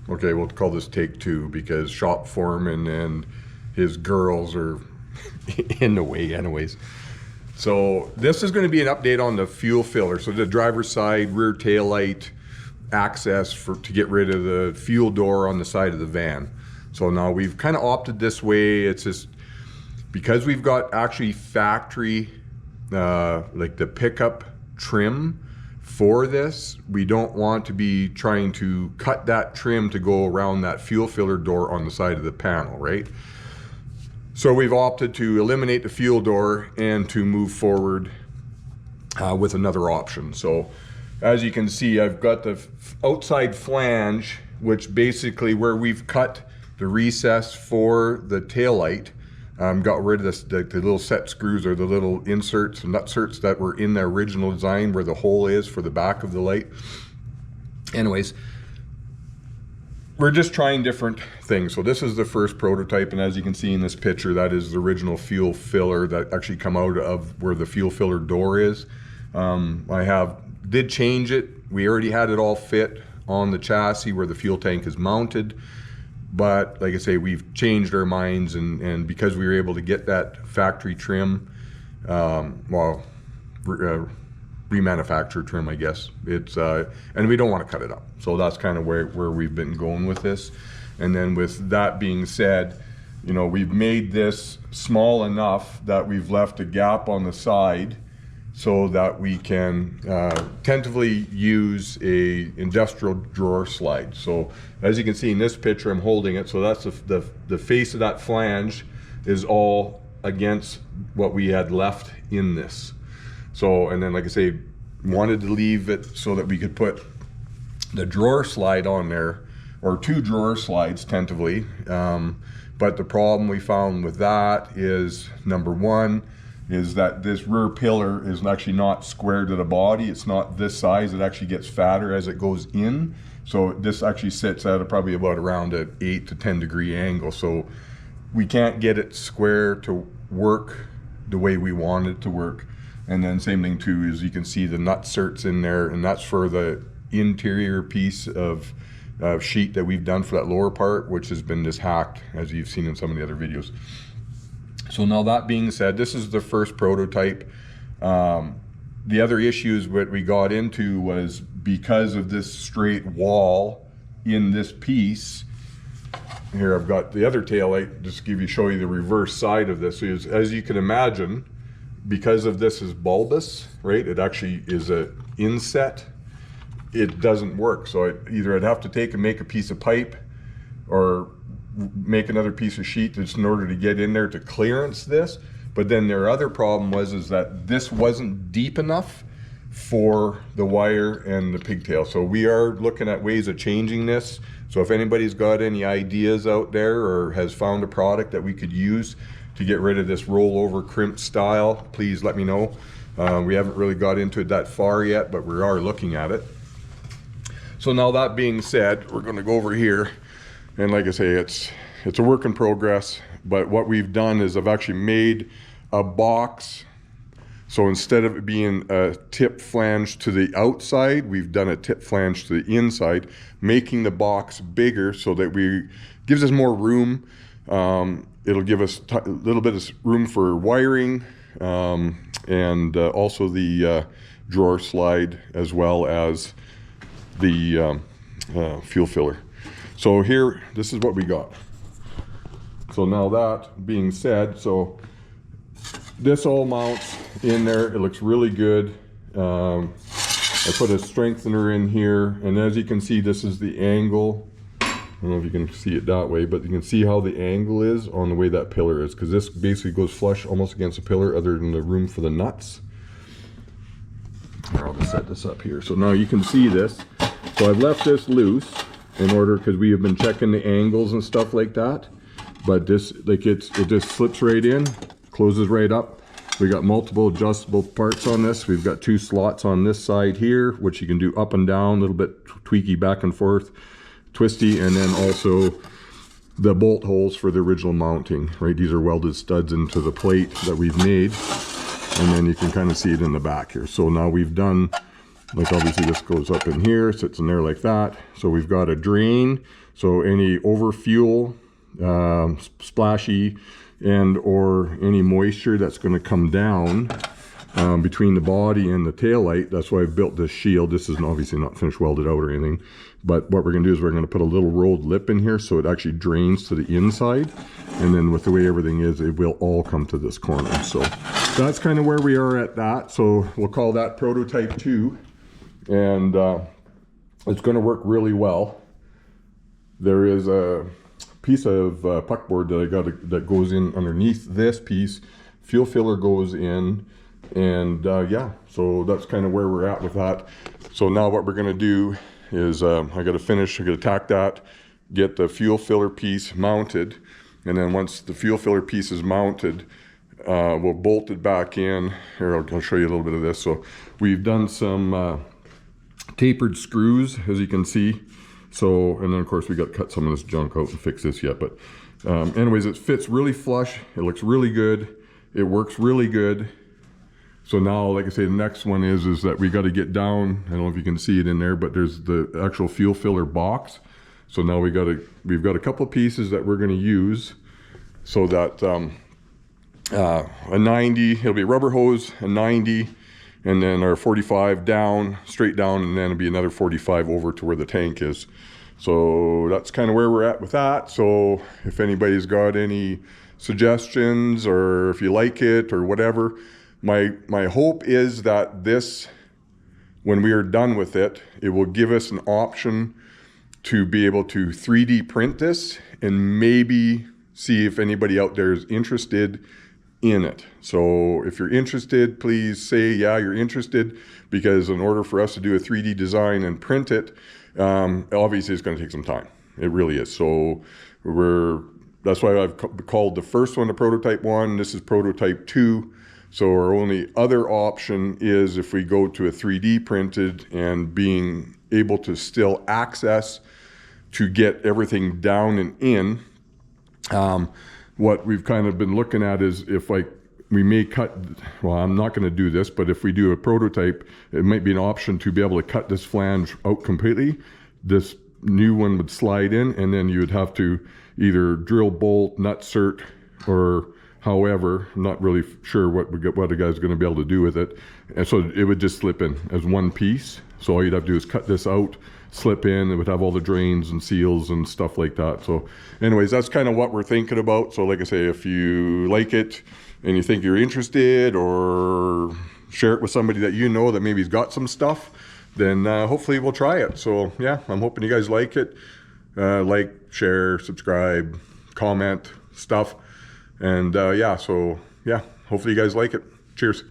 Okay, we'll call this take two because shop foreman and his girls are in the way anyways. So this is going to be an update on the fuel filler. So the driver's side, rear tail light, access to get rid of the fuel door on the side of the van. So now we've kind of opted this way. It's just because we've got actually factory, like the pickup trim for this, we don't want to be trying to cut that trim to go around that fuel filler door on the side of the panel, right? So we've opted to eliminate the fuel door and to move forward with another option. So as you can see, I've got the outside flange, which basically where we've cut the recess for the tail light, got rid of this, the little set screws or the little inserts, nutserts that were in the original design where the hole is for the back of the light. Anyways, we're just trying different things. So this is the first prototype, and as you can see in this picture, that is the original fuel filler that actually come out of where the fuel filler door is. Did change it. We already had it all fit on the chassis where the fuel tank is mounted. But like I say, we've changed our minds, and because we were able to get that factory trim, remanufactured trim, I guess, it's and we don't want to cut it up. So that's kind of where we've been going with this. And then with that being said, you know, we've made this small enough that we've left a gap on the side so that we can tentatively use a industrial drawer slide. So as you can see in this picture, I'm holding it. So that's the face of that flange is all against what we had left in this. So, and then like I say, wanted to leave it so that we could put the drawer slide on there, or two drawer slides tentatively. But the problem we found with that is, number one, is that this rear pillar is actually not square to the body. It's not this size. It actually gets fatter as it goes in. So this actually sits at probably about around an 8 to 10 degree angle. So we can't get it square to work the way we want it to work. And then same thing too, is you can see the nutserts in there, and that's for the interior piece of sheet that we've done for that lower part, which has been just hacked, as you've seen in some of the other videos. So now that being said, this is the first prototype. The other issues that we got into was because of this straight wall in this piece. Here I've got the other tail light, just to show you the reverse side of this. So as you can imagine, because of this is bulbous, right? It actually is a inset. It doesn't work. So either I'd have to take and make a piece of pipe or make another piece of sheet just in order to get in there to clearance this. But then their other problem was that this wasn't deep enough for the wire and the pigtail. So we are looking at ways of changing this. So if anybody's got any ideas out there or has found a product that we could use to get rid of this rollover crimp style, please let me know. We haven't really got into it that far yet, but we are looking at it. So now that being said, we're going to go over here. And like I say, it's a work in progress, but what we've done is I've actually made a box. So instead of it being a tip flange to the outside, we've done a tip flange to the inside, making the box bigger so that gives us more room. It'll give us a little bit of room for wiring, and also the drawer slide, as well as the fuel filler. So here, this is what we got. So now that being said, so this all mounts in there. It looks really good. I put a strengthener in here, and as you can see, this is the angle. I don't know if you can see it that way, but you can see how the angle is on the way that pillar is, because this basically goes flush almost against the pillar other than the room for the nuts. Here, I'll just set this up here. So now you can see this. So I've left this loose in order, because we have been checking the angles and stuff like that. But this, like it just slips right in, closes right up. We got multiple adjustable parts on this. We've got two slots on this side here, which you can do up and down, a little bit tweaky back and forth, twisty, and then also the bolt holes for the original mounting, right? These are welded studs into the plate that we've made, and then you can kind of see it in the back here. So now we've done Like obviously this goes up in here, sits in there like that. So we've got a drain, so any over fuel, splashy, and or any moisture that's going to come down between the body and the tail light. That's why I've built this shield. This is obviously not finished welded out or anything, but what we're going to do is we're going to put a little rolled lip in here so it actually drains to the inside, and then with the way everything is, it will all come to this corner. So that's kind of where we are at that. So we'll call that prototype 2, and it's going to work really well. There is a piece of puckboard that I got that goes in underneath this piece. Fuel filler goes in, and yeah, so that's kind of where we're at with that. So now what we're going to do is I got to tack that, get the fuel filler piece mounted, and then once the fuel filler piece is mounted, we'll bolt it back in. Here, I'll show you a little bit of this. So we've done some tapered screws, as you can see. So, and then of course we got to cut some of this junk out and fix this yet. But anyways, it fits really flush. It looks really good. It works really good. So now, like I say, the next one is that we got to get down. I don't know if you can see it in there, but there's the actual fuel filler box. So now we've got a couple of pieces that we're going to use, so that a 90, it'll be a rubber hose, a 90, and then our 45 down, straight down, and then it'll be another 45 over to where the tank is. So that's kind of where we're at with that. So if anybody's got any suggestions, or if you like it or whatever, my hope is that this, when we are done with it, it will give us an option to be able to 3D print this and maybe see if anybody out there is interested in it. So if you're interested, please say, yeah, you're interested, because in order for us to do a 3D design and print it, obviously it's going to take some time. It really is. So that's why I've called the first one the prototype 1. This is prototype 2. So our only other option is if we go to a 3D printed and being able to still access to get everything down and in. What we've kind of been looking at is if we may cut, well, I'm not going to do this, but if we do a prototype, it might be an option to be able to cut this flange out completely. This new one would slide in, and then you would have to either drill, bolt, nut, cert, or however, I'm not really sure what a guy's going to be able to do with it. And so it would just slip in as one piece. So all you'd have to do is cut this out, slip in. It would have all the drains and seals and stuff like that. So anyways, that's kind of what we're thinking about. So like I say, if you like it and you think you're interested, or share it with somebody that you know that maybe's got some stuff, then hopefully we'll try it. So yeah, I'm hoping you guys like it. Like, share, subscribe, comment, stuff. And yeah, so yeah, hopefully you guys like it. Cheers.